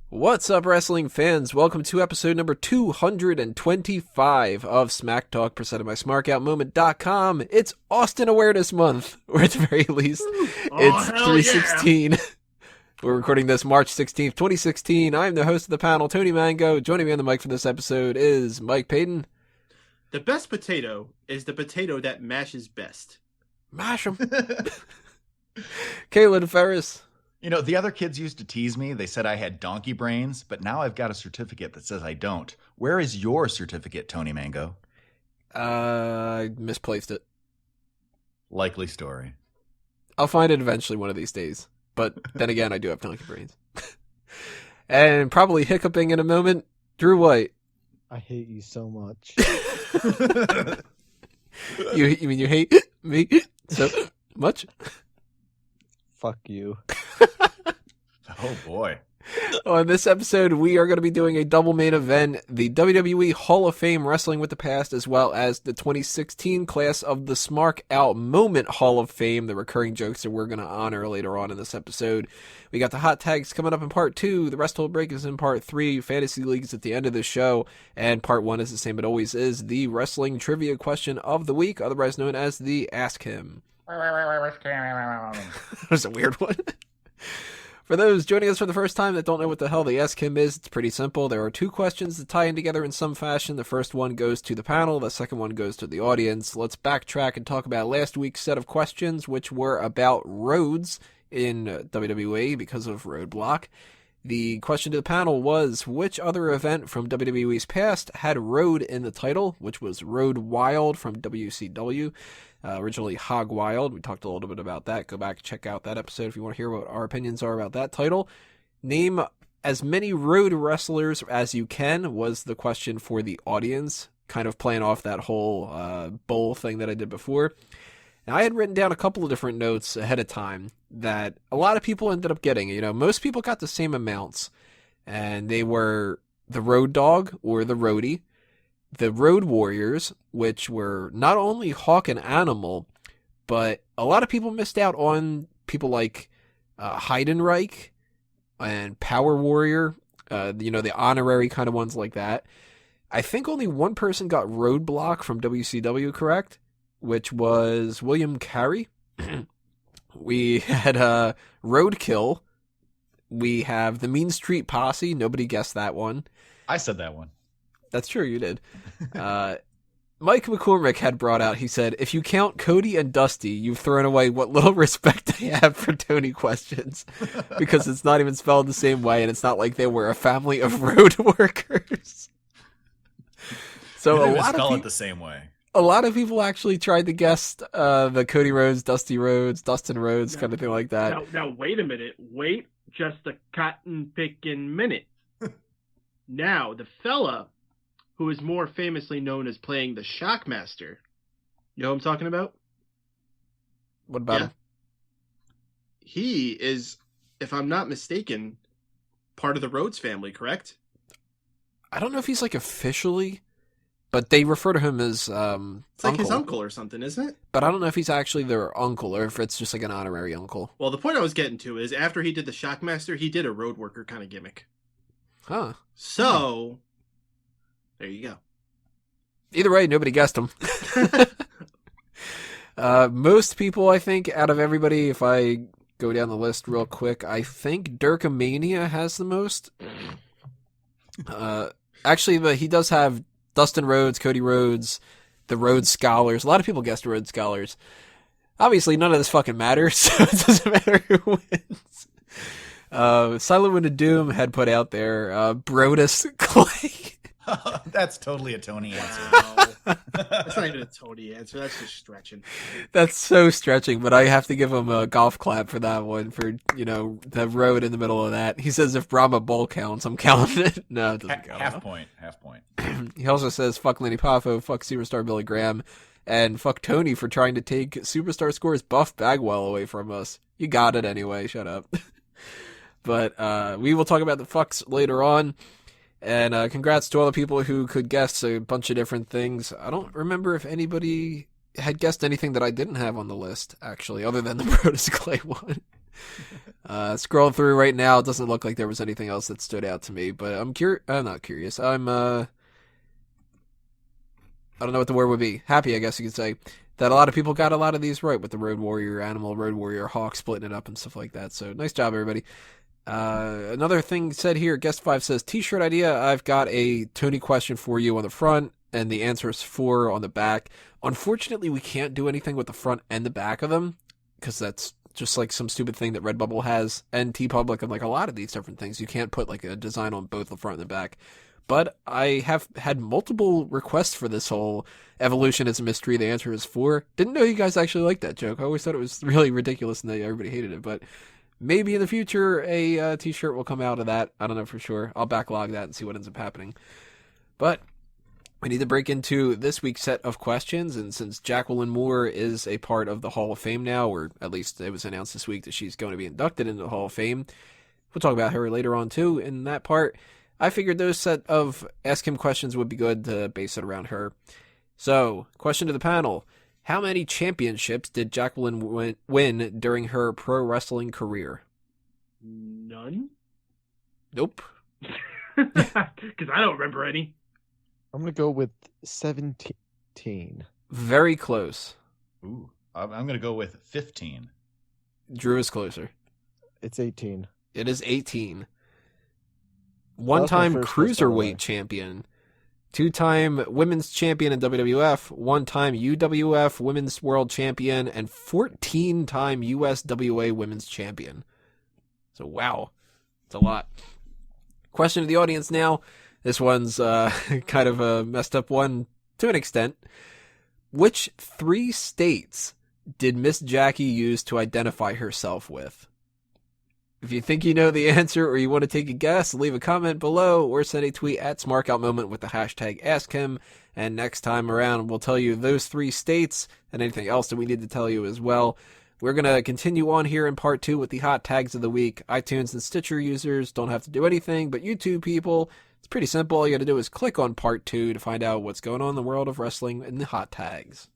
What's up, wrestling fans? Welcome to episode number 225 of Smack Talk, presented by SmarkOutMoment.com. It's Austin Awareness Month, or at the very least, it's 3/16. Yeah. We're recording this March 16th, 2016. I'm the host of the panel, Tony Mango. Joining me on the mic for this episode is Mike Payton. The best potato is the potato that mashes best. Mash 'em. Kaylin Ferris. You know, the other kids used to tease me. They said I had donkey brains, but now I've got a certificate that says I don't. Where is your certificate, Tony Mango? I misplaced it. Likely story. I'll find it eventually one of these days. But then again, I do have donkey brains. And probably hiccuping in a moment, Drew White. I hate you so much. You mean you hate me so much? Fuck you. Oh, boy. On this episode, we are going to be doing a double main event, the WWE Hall of Fame Wrestling with the Past, as well as the 2016 class of the Smark Out Moment Hall of Fame, the recurring jokes that we're going to honor later on in this episode. We got the hot tags coming up in part 2, the Rest Hold Break is in part 3, Fantasy Leagues at the end of the show, and part 1 is the same it always is, the wrestling trivia question of the week, otherwise known as the Ask Him. That was a weird one. For those joining us for the first time that don't know what the hell the Ask Him is, it's pretty simple. There are 2 questions that tie in together in some fashion. The first one goes to the panel. The second one goes to the audience. Let's backtrack and talk about last week's set of questions, which were about roads in WWE because of Roadblock. The question to the panel was, which other event from WWE's past had Road in the title, which was Road Wild from WCW. Originally Hog Wild. We talked a little bit about that. Go back and check out that episode if you want to hear what our opinions are about that title. Name as many road wrestlers as you can was the question for the audience, kind of playing off that whole bowl thing that I did before. Now, I had written down a couple of different notes ahead of time that a lot of people ended up getting. You know, most people got the same amounts, and they were the Road Dogg or the Roadie, the Road Warriors, which were not only Hawk and Animal, but a lot of people missed out on people like Heidenreich and Power Warrior, the honorary kind of ones like that. I think only one person got Roadblock from WCW, correct? Which was William Carey. We had Roadkill. We have the Mean Street Posse. Nobody guessed that one. I said that one. That's true, you did. Mike McCormick had brought out, he said, if you count Cody and Dusty, you've thrown away what little respect I have for Tony questions. Because it's not even spelled the same way, and it's not like they were a family of road workers. So they didn't spell it the same way. A lot of people actually tried to guess the Cody Rhodes, Dusty Rhodes, Dustin Rhodes, kind of thing like that. Now, wait a minute. Wait just a cotton-picking minute. Now, the fella who is more famously known as playing the Shockmaster, you know what I'm talking about? What about him? He is, if I'm not mistaken, part of the Rhodes family, correct? I don't know if he's like officially, but they refer to him as it's like his uncle or something, isn't it? But I don't know if he's actually their uncle or if it's just like an honorary uncle. Well, the point I was getting to is after he did the Shockmaster, he did a road worker kind of gimmick. Huh. So, there you go. Either way, nobody guessed him. Most people, I think, out of everybody, if I go down the list real quick, I think Dirkamania has the most. Actually, he does have Dustin Rhodes, Cody Rhodes, the Rhodes Scholars. A lot of people guessed Rhodes Scholars. Obviously, none of this fucking matters, so it doesn't matter who wins. Silent Wind of Doom had put out there Brodus Clay. That's totally a Tony answer. Wow. That's not even a Tony answer. That's just stretching. That's so stretching, but I have to give him a golf clap for that one, for, the road in the middle of that. He says if Brahma Bull counts, I'm counting it. No, it doesn't count. Half point. He also says fuck Lenny Poffo, fuck Superstar Billy Graham, and fuck Tony for trying to take Superstar Score's Buff Bagwell away from us. You got it anyway, shut up. But we will talk about the fucks later on. And congrats to all the people who could guess a bunch of different things. I don't remember if anybody had guessed anything that I didn't have on the list, actually, other than the Brodus Clay one. Scrolling through right now, it doesn't look like there was anything else that stood out to me, but I'm not curious. I don't know what the word would be. Happy, I guess you could say, that a lot of people got a lot of these right with the Road Warrior Animal, Road Warrior Hawk, splitting it up and stuff like that. So nice job, everybody. Another thing said here, Guest 5 says, T-shirt idea, I've got a Tony question for you on the front, and the answer is 4 on the back. Unfortunately, we can't do anything with the front and the back of them, because that's just like some stupid thing that Redbubble has, and TeePublic, and like a lot of these different things. You can't put like a design on both the front and the back. But I have had multiple requests for this whole evolution as a mystery. The answer is 4. Didn't know you guys actually liked that joke. I always thought it was really ridiculous and that everybody hated it. But maybe in the future a t-shirt will come out of that. I don't know for sure. I'll backlog that and see what ends up happening. But we need to break into this week's set of questions. And since Jacqueline Moore is a part of the Hall of Fame now, or at least it was announced this week that she's going to be inducted into the Hall of Fame, we'll talk about her later on too in that part. I figured those set of Ask Him questions would be good to base it around her. So, question to the panel. How many championships did Jacqueline win during her pro wrestling career? None? Nope. Because I don't remember any. I'm going to go with 17. Very close. Ooh, I'm going to go with 15. Drew is closer. It's 18. It is 18. That was my One-time first guess, by the way. cruiserweight champion. 2-time women's champion in WWF. 1-time UWF women's world champion. And 14-time USWA women's champion. So, wow. It's a lot. Question to the audience now. This one's kind of a messed up one to an extent. Which 3 states did Miss Jackie use to identify herself with? If you think you know the answer or you want to take a guess, leave a comment below or send a tweet at SmarkOutMoment with the hashtag AskHim. And next time around, we'll tell you those 3 states and anything else that we need to tell you as well. We're going to continue on here in part 2 with the hot tags of the week. iTunes and Stitcher users don't have to do anything, but YouTube people, it's pretty simple. All you got to do is click on part 2 to find out what's going on in the world of wrestling in the hot tags.